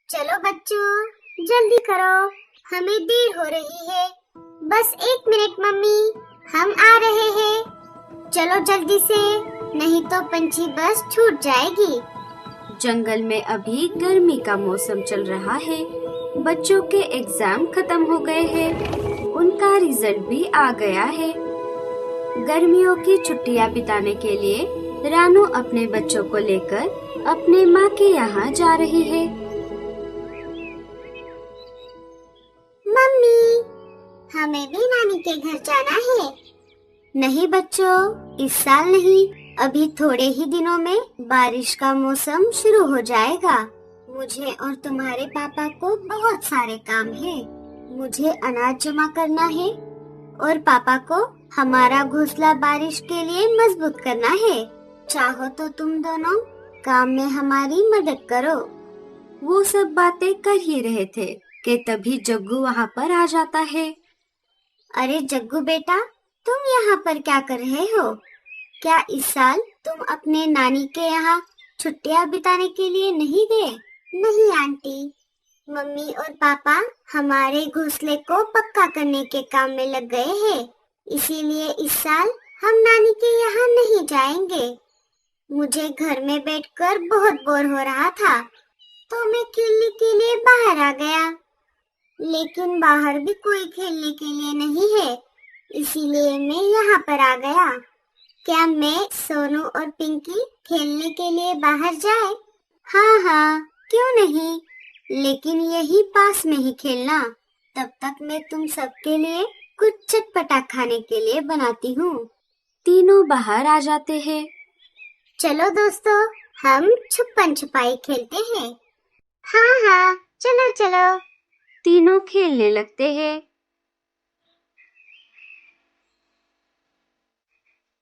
चलो बच्चों जल्दी करो, हमें देर हो रही है। बस 1 मिनट मम्मी, हम आ रहे हैं। चलो जल्दी से, नहीं तो पंछी बस छूट जाएगी। जंगल में अभी गर्मी का मौसम चल रहा है। बच्चों के एग्जाम खत्म हो गए हैं। उनका रिजल्ट भी आ गया है। गर्मियों की छुट्टियां बिताने के लिए रानू अपने बच्चों को लेकर अपने माँ के यहाँ जा रही है। मम्मी, हमें भी नानी के घर जाना है। नहीं बच्चों, इस साल नहीं। अभी थोड़े ही दिनों में बारिश का मौसम शुरू हो जाएगा। मुझे और तुम्हारे पापा को बहुत सारे काम है। मुझे अनाज जमा करना है और पापा को हमारा घोंसला बारिश के लिए मजबूत करना है। चाहो तो तुम दोनों काम में हमारी मदद करो। वो सब बातें कर ही रहे थे कि तभी जग्गू वहाँ पर आ जाता है। अरे जग्गू बेटा, तुम यहाँ पर क्या कर रहे हो? क्या इस साल तुम अपने नानी के यहाँ छुट्टियाँ बिताने के लिए नहीं गए? नहीं आंटी, मम्मी और पापा हमारे घोंसले को पक्का करने के काम में लग गए हैं। इसीलिए इस साल हम नानी के यहाँ नहीं जाएंगे। मुझे घर में बैठकर बहुत बोर हो रहा था, तो मैं खेलने के लिए बाहर आ गया। लेकिन बाहर भी कोई खेलने के लिए नहीं है, इसीलिए मैं यहाँ पर आ गया। क्या मैं, सोनू और पिंकी खेलने के लिए बाहर जाए? हाँ हाँ, क्यों नहीं, लेकिन यही पास में ही खेलना। तब तक मैं तुम सबके लिए कुछ चटपटा खाने के लिए बनाती हूँ। तीनों बाहर आ जाते हैं। चलो दोस्तों, हम छुपन छुपाई खेलते हैं। हाँ हाँ, चलो चलो। तीनों खेलने लगते हैं।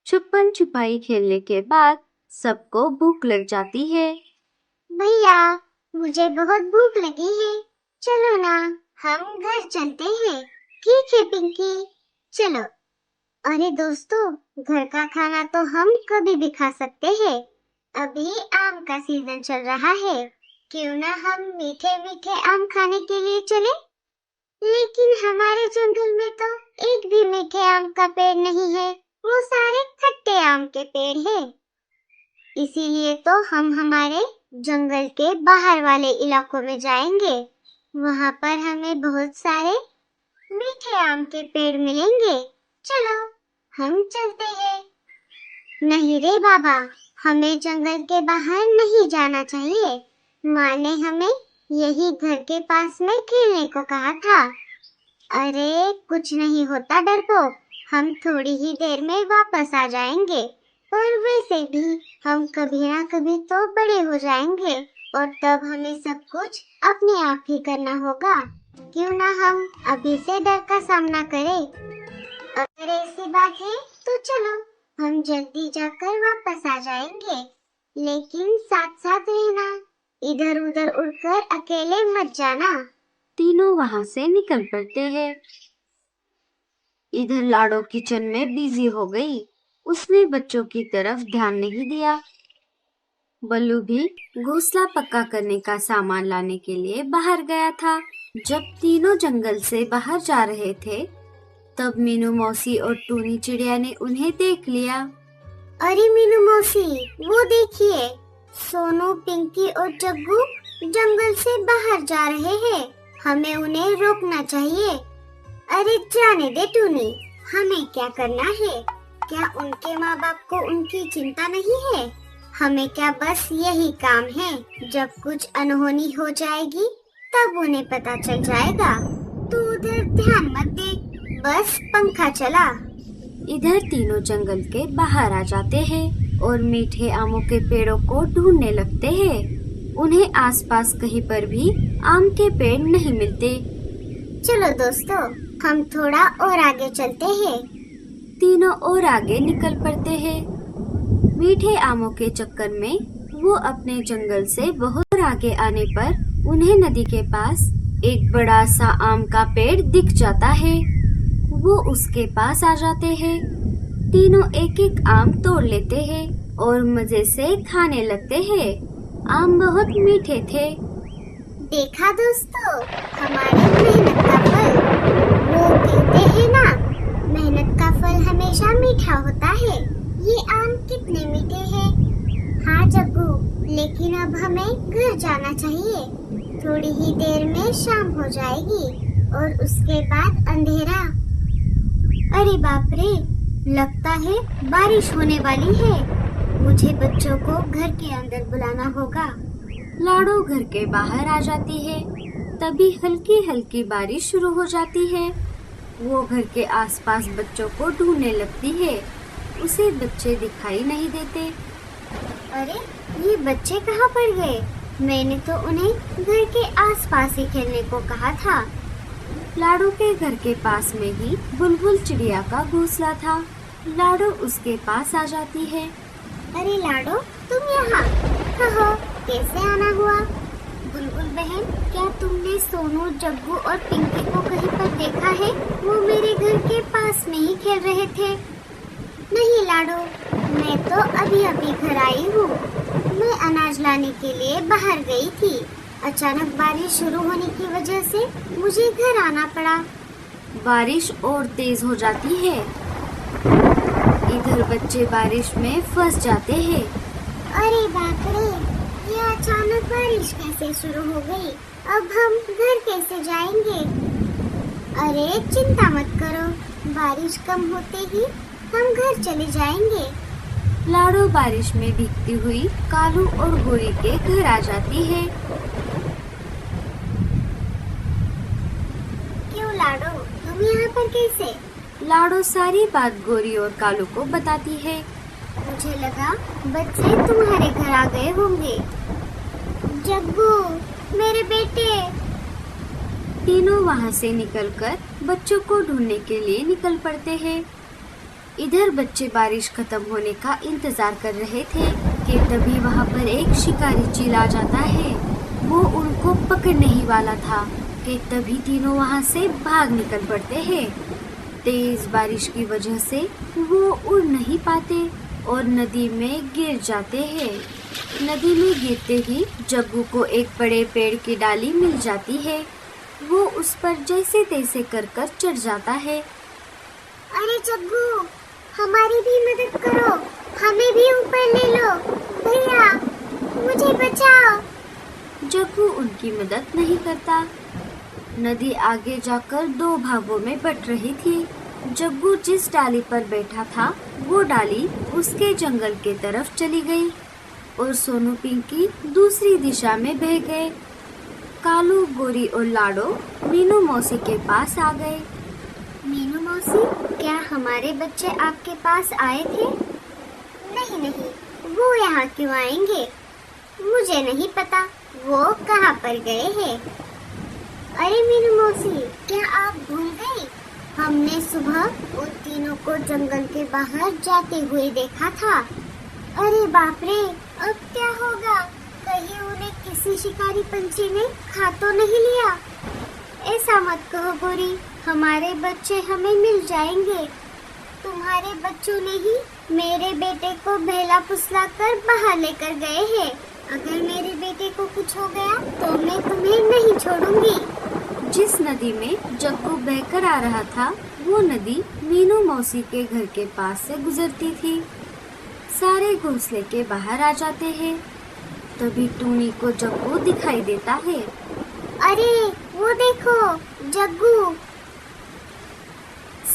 छुपन छुपाई खेलने के बाद सबको भूख लग जाती है। भैया, मुझे बहुत भूख लगी है, चलो ना हम घर चलते हैं। ठीक है पिंकी, चलो। अरे दोस्तों, घर का खाना तो हम कभी भी खा सकते हैं। अभी आम का सीजन चल रहा है, क्यों ना हम मीठे मीठे आम खाने के लिए चले? लेकिन हमारे जंगल में तो एक भी मीठे आम का पेड़ नहीं है, वो सारे खट्टे आम के पेड़ हैं। इसीलिए तो हम हमारे जंगल के बाहर वाले इलाकों में जाएंगे। वहाँ पर हमें बहुत सारे मीठे आम के पेड़ मिलेंगे। चलो हम चलते हैं। नहीं रे बाबा, हमें जंगल के बाहर नहीं जाना चाहिए। माँ ने हमें यही घर के पास में खेलने को कहा था। अरे कुछ नहीं होता डरपोक, हम थोड़ी ही देर में वापस आ जाएंगे। और वैसे भी हम कभी ना कभी तो बड़े हो जाएंगे और तब हमें सब कुछ अपने आप ही करना होगा। क्यों ना हम अभी से डर का सामना करें। अगर ऐसी बात है तो चलो हम जल्दी जाकर वापस आ जाएंगे। लेकिन साथ साथ रहना, इधर उधर उड़कर अकेले मत जाना। तीनों वहाँ से निकल पड़ते हैं। इधर लाडो किचन में बिजी हो गई। उसने बच्चों की तरफ ध्यान नहीं दिया। बल्लू भी घोंसला पक्का करने का सामान लाने के लिए बाहर गया था। जब तीनों जंगल से बाहर जा रहे थे, तब मीनू मौसी और टूनी चिड़िया ने उन्हें देख लिया। अरे मीनू मौसी, वो देखिए, सोनू, पिंकी और जग्गू जंगल से बाहर जा रहे हैं। हमें उन्हें रोकना चाहिए। अरे जाने दे टूनी, हमें क्या करना है? क्या उनके माँ बाप को उनकी चिंता नहीं है? हमें क्या बस यही काम है? जब कुछ अनहोनी हो जाएगी तब उन्हें पता चल जाएगा। तू उधर ध्यान मत दे, बस पंखा चला। इधर तीनों जंगल के बाहर आ जाते हैं और मीठे आमों के पेड़ों को ढूंढने लगते हैं। उन्हें आसपास कहीं पर भी आम के पेड़ नहीं मिलते। चलो दोस्तों, हम थोड़ा और आगे चलते हैं। तीनों और आगे निकल पड़ते हैं। मीठे आमों के चक्कर में वो अपने जंगल से बहुत आगे आने पर उन्हें नदी के पास एक बड़ा सा आम का पेड़ दिख जाता है। वो उसके पास आ जाते हैं। तीनों एक एक आम तोड़ लेते हैं और मजे से खाने लगते हैं। आम बहुत मीठे थे। देखा दोस्तों, हमारी मेहनत का फल। वो कहते हैं ना, मेहनत का फल हमेशा मीठा होता है। ये आम कितने मीठे हैं। हाँ जग्गू, लेकिन अब हमें घर जाना चाहिए। थोड़ी ही देर में शाम हो जाएगी और उसके बाद अंधेरा। अरे बाप रे, लगता है बारिश होने वाली है। मुझे बच्चों को घर के अंदर बुलाना होगा। लाडो घर के बाहर आ जाती है। तभी हल्की हल्की बारिश शुरू हो जाती है। वो घर के आसपास बच्चों को ढूंढने लगती है। उसे बच्चे दिखाई नहीं देते। अरे ये बच्चे कहाँ पड़ गए? मैंने तो उन्हें घर के आसपास ही खेलने को कहा था। लाडो के घर के पास में ही बुलबुल चिड़िया का घोंसला था। लाडो उसके पास आ जाती है। अरे लाडो, तुम यहाँ कहो, कैसे आना हुआ? बुलबुल बहन, क्या तुमने सोनू, जग्गू और पिंकी को कहीं पर देखा है? वो मेरे घर के पास में ही खेल रहे थे। नहीं लाडो, मैं तो अभी अभी घर आई हूँ। मैं अनाज लाने के लिए बाहर गई थी। अचानक बारिश शुरू होने की वजह से मुझे घर आना पड़ा। बारिश और तेज हो जाती है। इधर बच्चे बारिश में फंस जाते हैं। अरे बाप रे, ये अचानक बारिश कैसे शुरू हो गई? अब हम घर कैसे जाएंगे? अरे चिंता मत करो, बारिश कम होते ही हम घर चले जाएंगे। लाडो बारिश में भीगती हुई कालू और गोरी के घर आ जाती है। क्यों लाडो, तुम यहाँ पर कैसे? लाडो सारी बात गोरी और कालू को बताती है। मुझे लगा बच्चे तुम्हारे घर आ गए होंगे। जग्गू, मेरे बेटे। तीनों वहाँ से निकलकर बच्चों को ढूंढने के लिए निकल पड़ते हैं। इधर बच्चे बारिश खत्म होने का इंतजार कर रहे थे कि तभी वहाँ पर एक शिकारी चील आ जाता है। वो उनको पकड़ने ही वाला था कि तभी तीनों वहाँ से भाग निकल पड़ते हैं। तेज बारिश की वजह से वो उड़ नहीं पाते और नदी में गिर जाते हैं। नदी में गिरते ही जग्गू को एक बड़े पेड़ की डाली मिल जाती है। वो उस पर जैसे तैसे कर चढ़ जाता है। अरे जग्गू, हमारी भी मदद करो, हमें भी ऊपर ले लो। भैया, मुझे बचाओ। जग्गू उनकी मदद नहीं करता। नदी आगे जाकर दो भागों में बट रही थी। जग्गू जिस डाली पर बैठा था वो डाली उसके जंगल के तरफ चली गई और सोनू पिंकी दूसरी दिशा में बह गए। कालू, गोरी और लाडो मीनू मौसी के पास आ गए। मीनू मौसी, क्या हमारे बच्चे आपके पास आए थे? नहीं नहीं, वो यहाँ क्यों आएंगे? मुझे नहीं पता वो कहाँ पर गए हैं। अरे मीनू मौसी, क्या आप भूल गई? हमने सुबह उन तीनों को जंगल के बाहर जाते हुए देखा था। अरे बाप रे, अब क्या होगा? कहीं उन्हें किसी शिकारी पंछी ने खा तो नहीं लिया? ऐसा मत कहो गोरी, हमारे बच्चे हमें मिल जाएंगे। तुम्हारे बच्चों ने ही मेरे बेटे को बहला फुसला कर बाहर लेकर गए हैं। अगर मेरे बेटे को कुछ हो गया तो मैं तुम्हें नहीं छोड़ूंगी। जिस नदी में जग्गू बहकर आ रहा था वो नदी मीनू मौसी के घर के पास से गुजरती थी। सारे घोंसले के बाहर आ जाते हैं। तभी टूनी को जग्गू दिखाई देता है। अरे वो देखो, जग्गू।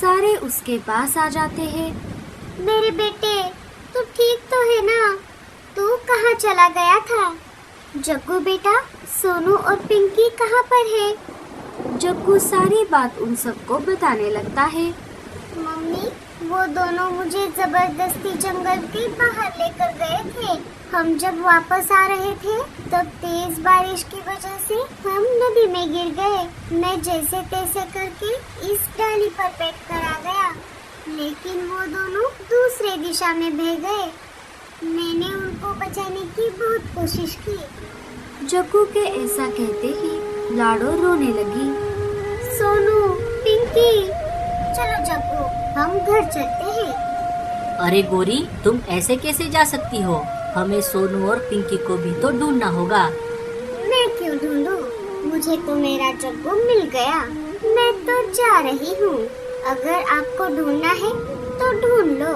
सारे उसके पास आ जाते हैं। मेरे बेटे, तू ठीक तो है ना? तू कहाँ चला गया था? जग्गू बेटा, सोनू और पिंकी कहाँ पर है? जग्गू सारी बात उन सबको बताने लगता है। मम्मी, वो दोनों मुझे जबरदस्ती जंगल के बाहर लेकर गए थे। हम जब वापस आ रहे थे तब तेज बारिश की वजह से हम नदी में गिर गए। मैं जैसे तैसे करके इस डाली पर बैठ कर आ गया, लेकिन वो दोनों दूसरे दिशा में बह गए। मैंने उनको बचाने की बहुत कोशिश की। जग्गू के ऐसा कहते ही लाडो रोने लगी। सोनू, पिंकी, चलो जग्गू, हम घर चलते हैं। अरे गोरी, तुम ऐसे कैसे जा सकती हो? हमें सोनू और पिंकी को भी तो ढूंढना होगा। मैं क्यों ढूंढूं? ये तो मेरा जग्गू मिल गया। मैं तो जा रही हूँ। अगर आपको ढूंढना है तो ढूंढ लो।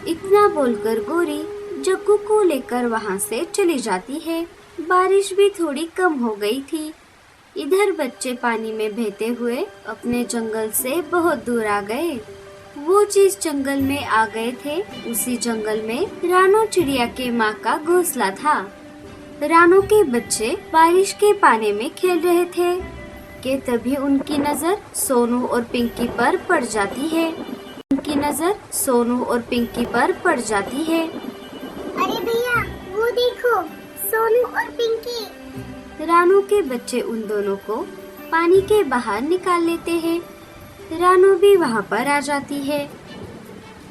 इतना बोलकर गोरी जग्गू को लेकर वहाँ से चली जाती है। बारिश भी थोड़ी कम हो गई थी। इधर बच्चे पानी में बहते हुए अपने जंगल से बहुत दूर आ गए। वो जिस जंगल में आ गए थे उसी जंगल में रानो चिड़िया के माँ का घोंसला था। रानो के बच्चे बारिश के पानी में खेल रहे थे कि तभी उनकी नजर सोनू और पिंकी पर पड़ जाती है। उनकी नजर सोनू और पिंकी पर पड़ जाती है। अरे भैया, वो देखो, सोनू और पिंकी। रानो के बच्चे उन दोनों को पानी के बाहर निकाल लेते हैं। रानो भी वहाँ पर आ जाती है।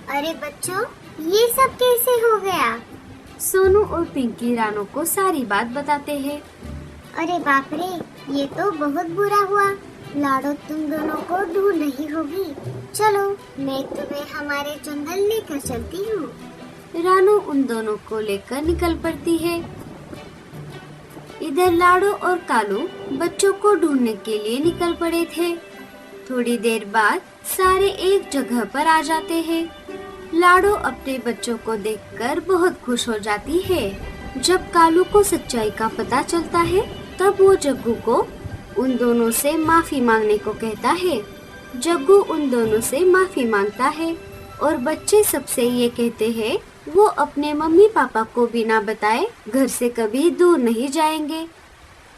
अरे बच्चों, ये सब कैसे हो गया? सोनू और पिंकी रानो को सारी बात बताते हैं। अरे बाप रे, ये तो बहुत बुरा हुआ। लाडो तुम दोनों को ढूंढ रही होगी। चलो, मैं तुम्हें हमारे जंगल लेकर चलती हूँ। रानो उन दोनों को लेकर निकल पड़ती है। इधर लाडो और कालू बच्चों को ढूंढने के लिए निकल पड़े थे। थोड़ी देर बाद सारे एक जगह पर आ जाते हैं। लाडो अपने बच्चों को देखकर बहुत खुश हो जाती है। जब कालू को सच्चाई का पता चलता है तब वो जग्गू को उन दोनों से माफी मांगने को कहता है। जग्गू उन दोनों से माफी मांगता है और बच्चे सबसे ये कहते हैं वो अपने मम्मी पापा को बिना बताए घर से कभी दूर नहीं जाएंगे।